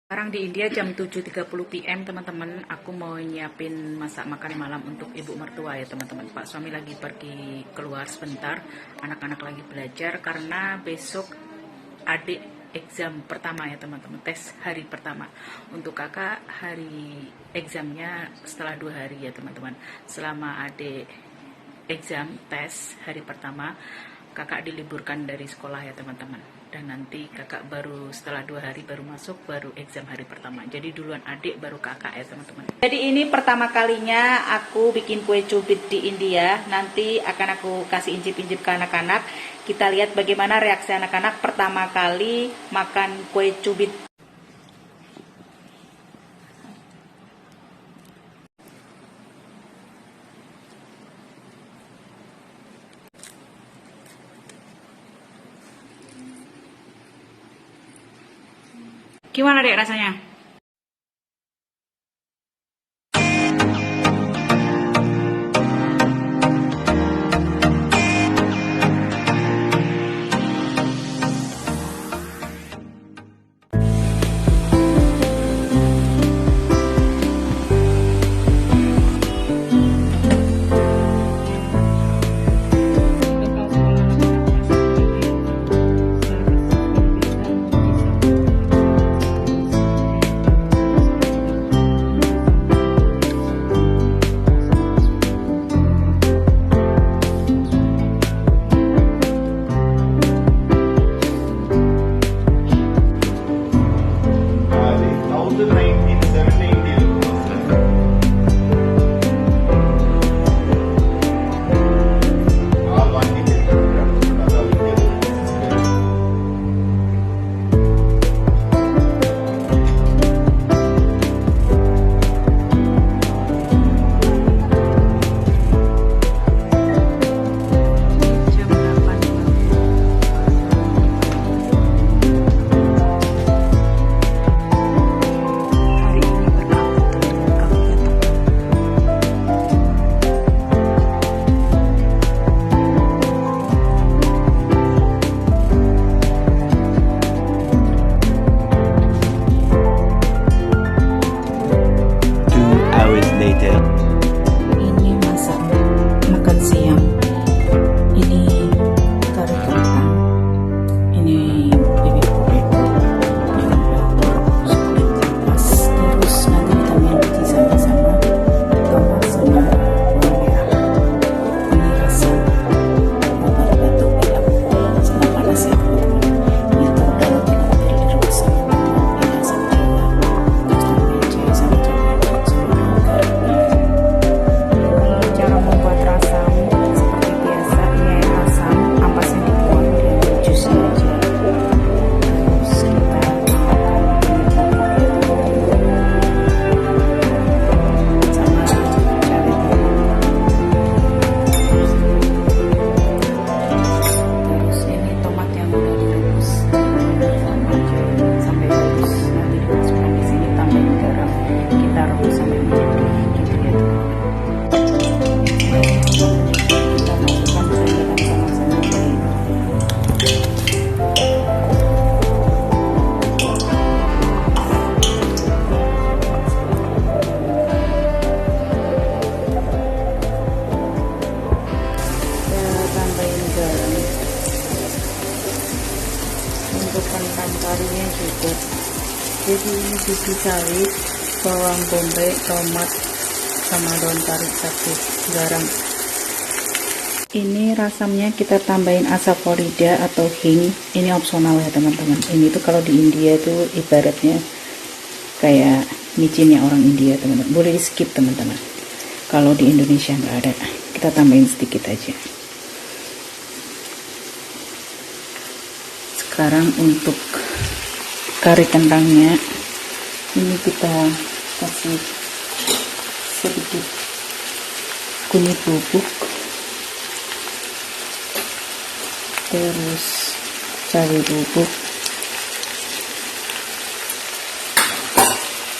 Sekarang di India jam 7.30 PM teman-teman. Aku mau nyiapin masak makan malam untuk ibu mertua ya teman-teman. Pak suami lagi pergi keluar sebentar. Anak-anak lagi belajar karena besok adik exam pertama ya teman-teman. Tes hari pertama. Untuk kakak hari examnya setelah 2 hari ya teman-teman. Selama adik exam tes hari pertama, kakak diliburkan dari sekolah ya teman-teman. Dan nanti kakak baru setelah 2 hari baru masuk, baru exam hari pertama. Jadi duluan adik baru kakak ya teman-teman. Jadi ini pertama kalinya aku bikin kue cubit di India. Nanti akan aku kasih incip-incip ke anak-anak. Kita lihat bagaimana reaksi anak-anak pertama kali makan kue cubit. Gimana dek rasanya? Ini masak makan siang. Ini kari kentang. Ini bebek potato dengan pas. Terus nanti kita miliki sama-sama tomat sama bawang merah. Ini rasa batu ayam sama panas ya teman-teman. Ini tahu kalau kita direbus sama ini asam jawa, terus tambah jahe sama cabai sama garam. Cara membuat rasam seperti biasa, ini air asam, ampasnya dibuang dan jusnya aja. Terus kita sama cabai. Terus ini tomat yang udah direbus sama jahe sampai halus. Nanti dimasukkan di sini, tambahin garam. Kita rebus sampai menjadi gitu ya teman-teman. Kita masukkan sayuran sama-sama baik. Kita tambahin garam. Untuk kentang karinya juga. Jadi ini biji sawit, bawang bombay, tomat, sama daun tarik satu, garam. Ini rasamnya kita tambahin asafoetida atau hing. Ini opsional ya teman-teman. Ini tuh kalau di India tuh ibaratnya kayak micinnya orang India teman-teman. Boleh di skip teman-teman. Kalau di Indonesia nggak ada, kita tambahin sedikit aja. Sekarang untuk kari kentangnya, ini kita kasih sedikit kunyit bubuk, terus cabai bubuk,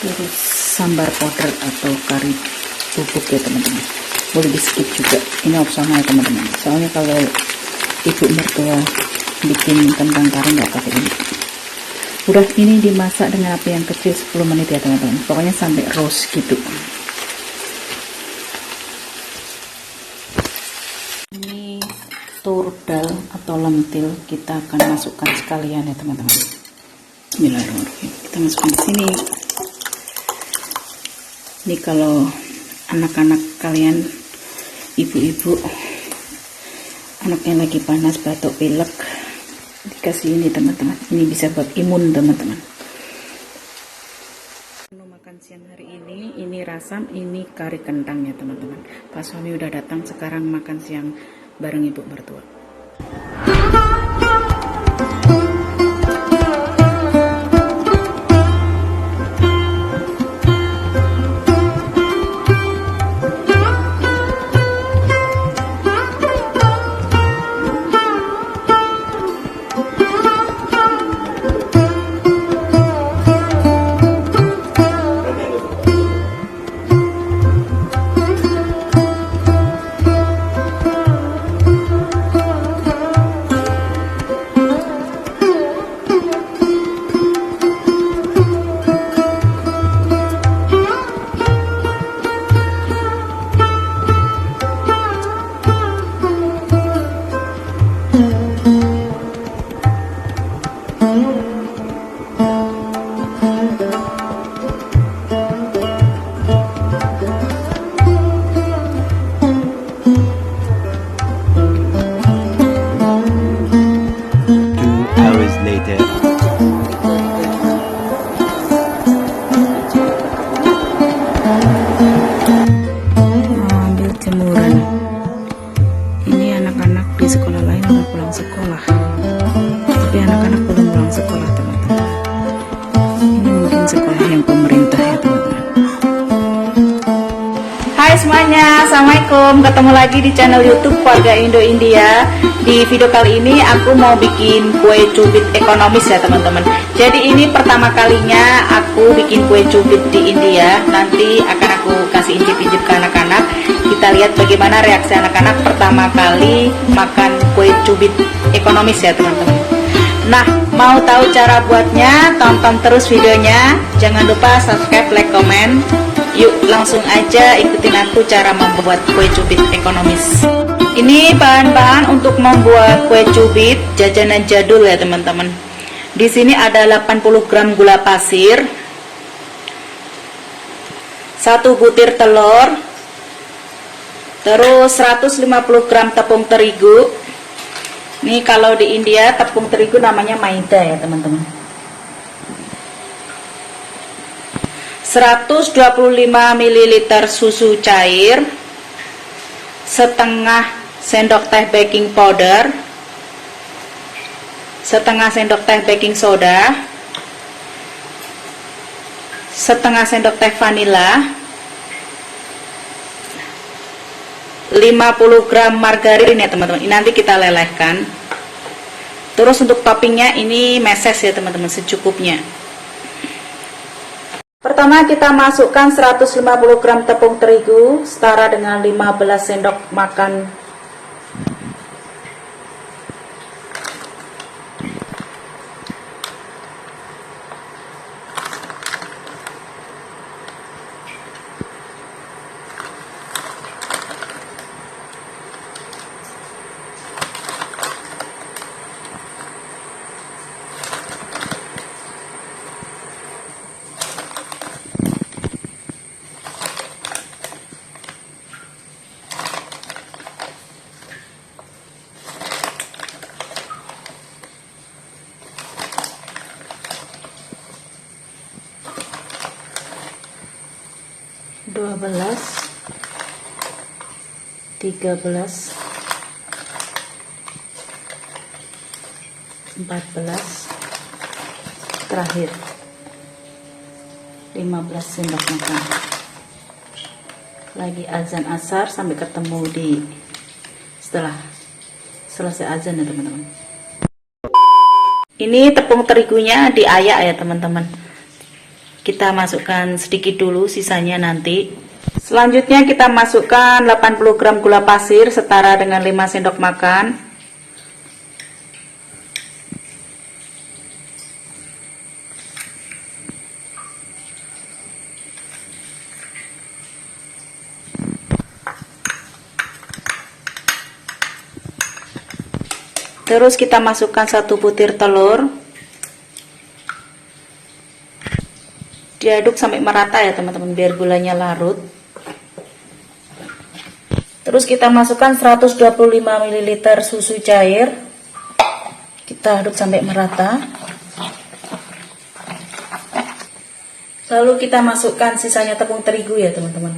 terus sambar powder atau kari bubuk ya teman-teman. Boleh di skip juga, ini opsional teman-teman. Soalnya kalau ibu mertua bikin kentang kari nggak pakai ini. Udah, ini dimasak dengan api yang kecil 10 menit ya teman-teman, pokoknya sampai roast gitu. Ini telur dal atau lentil kita akan masukkan sekalian ya teman-teman. Bismillahirrahmanirrahim, kita masukkan di sini. Ini kalau anak-anak kalian, ibu-ibu, anaknya lagi panas, batuk, pilek, dikasih ini teman-teman. Ini bisa buat imun teman-teman. Menu makan siang hari ini rasam, ini kari kentang ya teman-teman. Pak suami udah datang, sekarang makan siang bareng ibu mertua. Ambil jemuran. Ini anak-anak di sekolah lain udah pulang sekolah, tapi anak-anak belum pulang sekolah teman-teman. Ini mungkin sekolah yang pemerintah ya teman-teman. Hai semuanya, assalamualaikum. Ketemu lagi di channel YouTube Keluarga Indo India. Di video kali ini aku mau bikin kue cubit ekonomis ya teman-teman. Jadi ini pertama kalinya aku bikin kue cubit di India. Nanti akan aku kasih incip-incip ke anak-anak. Kita lihat bagaimana reaksi anak-anak pertama kali makan kue cubit ekonomis ya teman-teman. Nah, mau tahu cara buatnya? Tonton terus videonya. Jangan lupa subscribe, like, komen. Yuk langsung aja ikutin aku cara membuat kue cubit ekonomis. Ini bahan-bahan untuk membuat kue cubit jajanan jadul ya teman-teman. Di sini ada 80 gram gula pasir, 1 butir telur, terus 150 gram tepung terigu. Ini kalau di India tepung terigu namanya maida ya teman-teman. 125 ml susu cair, setengah sendok teh baking powder, setengah sendok teh baking soda, setengah sendok teh vanila, 50 gram margarin ya teman-teman. Ini nanti kita lelehkan. Terus untuk toppingnya ini meses ya teman-teman, secukupnya. Pertama kita masukkan 150 gram tepung terigu setara dengan 15 sendok makan (12, 13, 14, terakhir 15 sendok makan. Lagi azan asar sampai ketemu di setelah selesai azan ya teman-teman. Ini tepung terigunya diayak ya teman-teman. Kita masukkan sedikit dulu, sisanya nanti. Selanjutnya kita masukkan 80 gram gula pasir setara dengan 5 sendok makan. Terus kita masukkan 1 butir telur. Diaduk sampai merata ya teman-teman, biar gulanya larut. Terus kita masukkan 125 ml susu cair. Kita aduk sampai merata. Lalu kita masukkan sisanya tepung terigu ya teman-teman.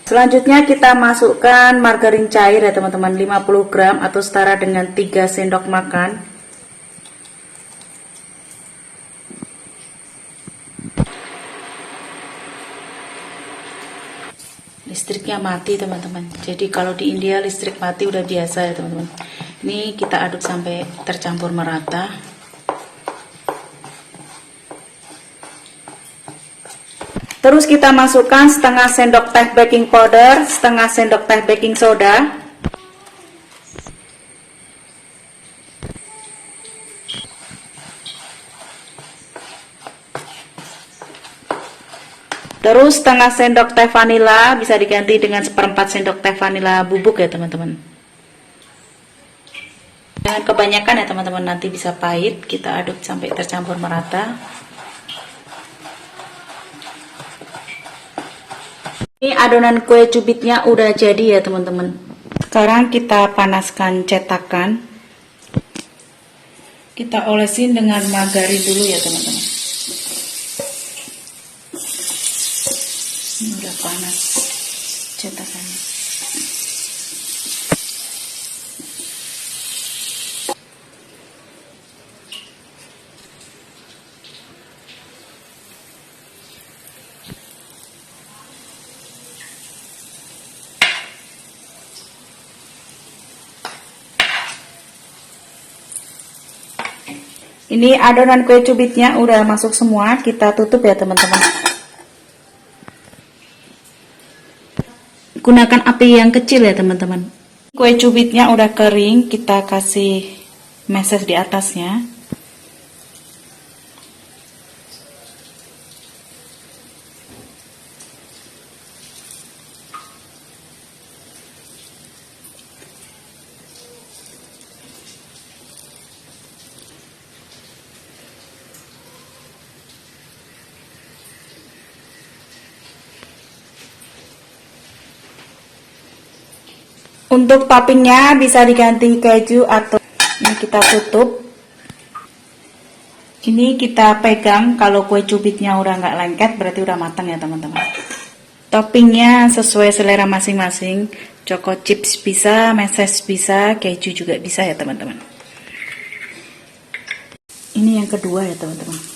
Selanjutnya kita masukkan margarin cair ya teman-teman, 50 gram atau setara dengan 3 sendok makan. Listriknya mati teman-teman, jadi kalau di India listrik mati udah biasa ya teman-teman. Ini kita aduk sampai tercampur merata. Terus kita masukkan setengah sendok teh baking powder, setengah sendok teh baking soda. Terus setengah sendok teh vanila, bisa diganti dengan 1/4 sendok teh vanila bubuk ya teman-teman. Jangan kebanyakan ya teman-teman, nanti bisa pahit. Kita aduk sampai tercampur merata. Ini adonan kue cubitnya udah jadi ya teman-teman. Sekarang kita panaskan cetakan. Kita olesin dengan margarin dulu ya teman-teman. Ini udah panas cetakannya. Ini adonan kue cubitnya udah masuk semua, kita tutup ya teman-teman. Gunakan api yang kecil ya teman-teman. Kue cubitnya udah kering, kita kasih meses di atasnya. Untuk toppingnya bisa diganti keju atau ini kita tutup. Ini kita pegang, kalau kue cubitnya udah nggak lengket berarti udah matang ya teman-teman. Toppingnya sesuai selera masing-masing. Choco chips bisa, meses bisa, keju juga bisa ya teman-teman. Ini yang kedua ya teman-teman.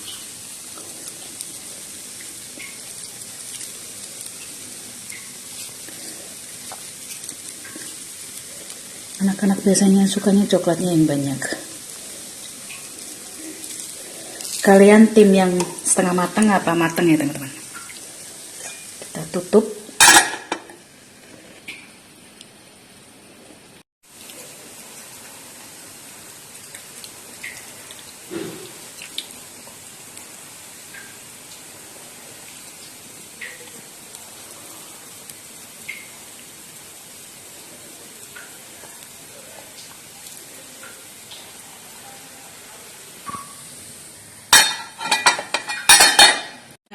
Anak-anak biasanya sukanya coklatnya yang banyak. Kalian tim yang setengah matang apa matang ya teman-teman. Kita tutup.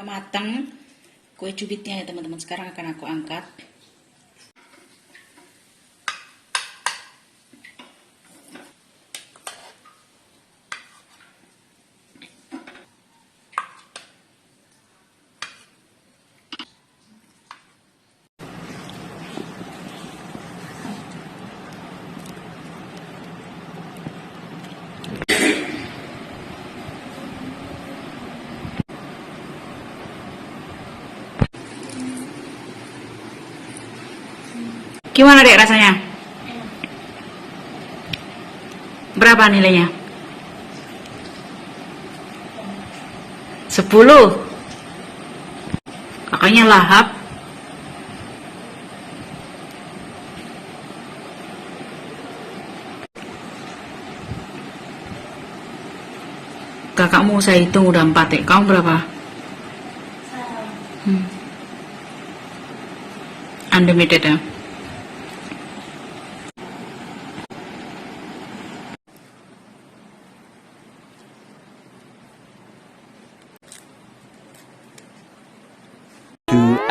Matang kue cubitnya ya teman-teman. Sekarang akan aku angkat. Gimana dek rasanya? Berapa nilainya? 10. Kakaknya lahap. Kakakmu saya hitung udah 4 Kamu berapa? Unlimited ya.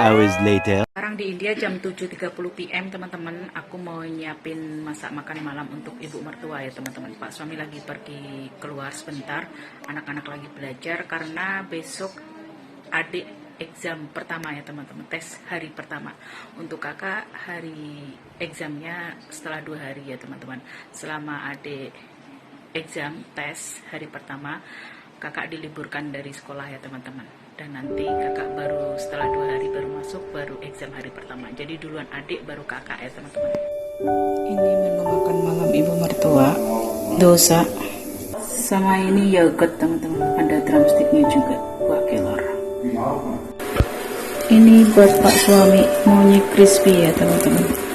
hours later. Sekarang di India jam 7.30 PM teman-teman. Aku mau nyiapin masak makan malam untuk ibu mertua ya teman-teman. Pak suami lagi pergi keluar sebentar. Anak-anak lagi belajar karena besok adik exam pertama ya teman-teman. Tes hari pertama. Untuk kakak hari examnya setelah 2 hari ya teman-teman. Selama adik exam tes hari pertama, kakak diliburkan dari sekolah ya teman-teman. Dan nanti kakak baru setelah 2 hari baru masuk, baru exam hari pertama. Jadi duluan adik baru kakak ya teman-teman. Ini menu makan malam ibu mertua, dosa sama ini yogurt teman-teman. Ada drumsticknya juga, buah kelor. Ini buat pak suami, maunya crispy ya teman-teman.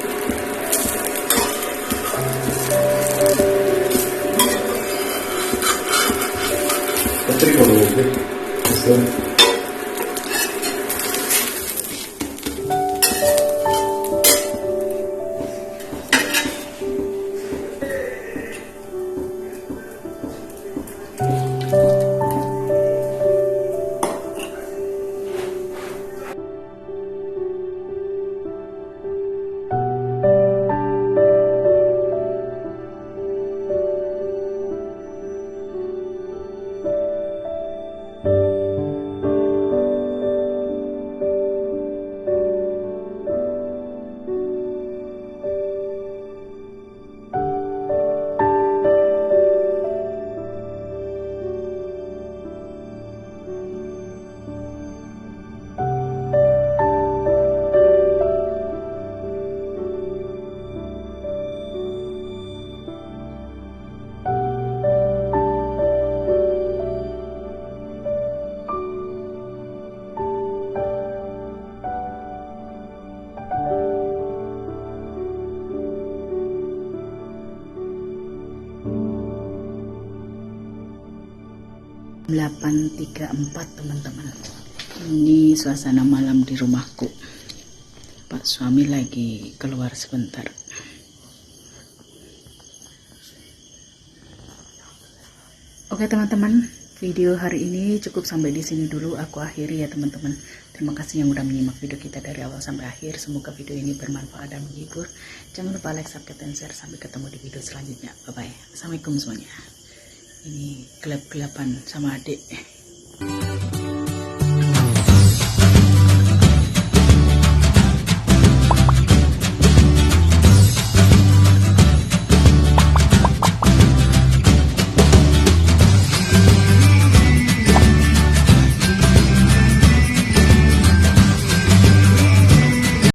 .34 teman-teman. Ini suasana malam di rumahku. Pak suami lagi keluar sebentar. Oke teman-teman, video hari ini cukup sampai di sini dulu. Aku akhiri ya teman-teman. Terima kasih yang udah menyimak video kita dari awal sampai akhir. Semoga video ini bermanfaat dan menghibur. Jangan lupa like, subscribe, dan share. Sampai ketemu di video selanjutnya. Bye bye. Assalamualaikum semuanya. Ini gelap-gelapan sama adik.